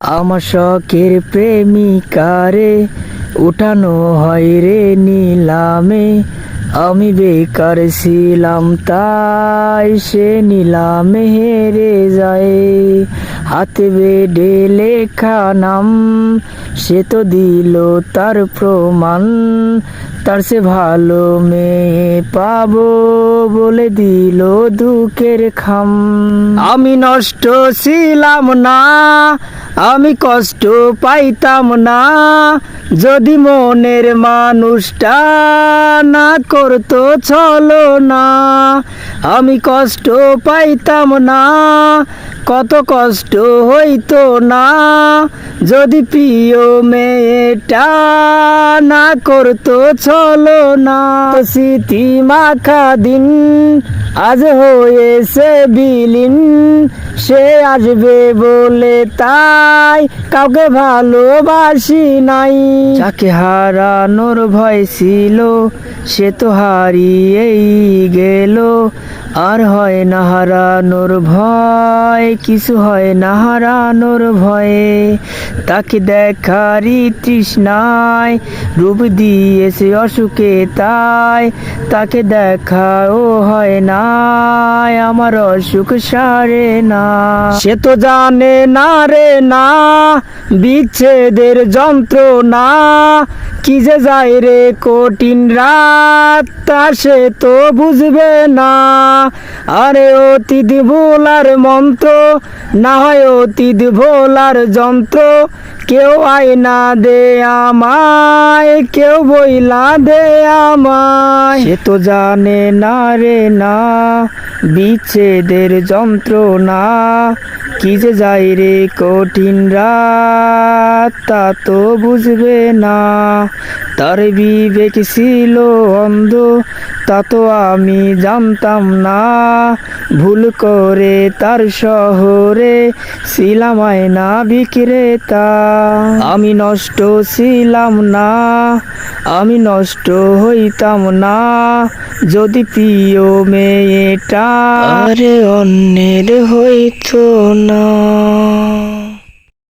আমার শখের প্রেমিকারে উঠানো হয় রে নিলামে। আমি বেকার ছিলাম তাই সে নিলামে হেরে যায়। হাতে বেডে লেখা নাম সে তো দিল তার প্রমাণ। তার সে ভালো মেয়ে পাবো বলে দিল দুঃখের খাম। আমি নষ্ট ছিলাম না, আমি কষ্ট পাইতাম না, যদি মনের মানুষটা না করতো ছলনা। আমি কষ্ট পাইতাম না, কত কষ্ট হইতো না, যদি প্রিয় মেয়েটা না করতো ছলনা। স্মৃতি মাখা দিন আজ হয়েছে বিলীন, সে আসবে বলে তাই কাউকে ভালোবাসি নাই। যাকে হারানোর ভয় ছিল সে তো হারিয়েই গেল। আর হয় না হারানোর ভয়, কিছু হয় না হারানোর ভয়ে। তাকে দেখারই তৃষ্ণায় রূপ দিয়েছে অসুখে তাই তাকে দেখাও হয় না, আমার অসুখ সারে না। সে তো জানে না রে না বিচ্ছেদের যন্ত্রণা, কি যে যায় রে কঠিন রাত তা সে তো বুঝবে না। আরে অতীত ভোলার মন্ত্র না হয় অতীত ভোলার যন্ত্র, কেউ আয়না দে আমায়, কেউ বইলা দে আমায়। সে তো জানে না রে না বিচ্ছেদের যন্ত্রণা, কি যে যায় রে কঠিন রাত তা তো বুঝবে না। তার বিবেক ছিল অন্ধ তা তো আমি জানতাম না, ভুল করে তার শহরে ছিলাম আয়না বিক্রেতা। আমি নষ্ট ছিলাম না, আমি নষ্ট হইতাম না, যদি প্রিয় মেয়েটা আরে অন্যের হইতো না।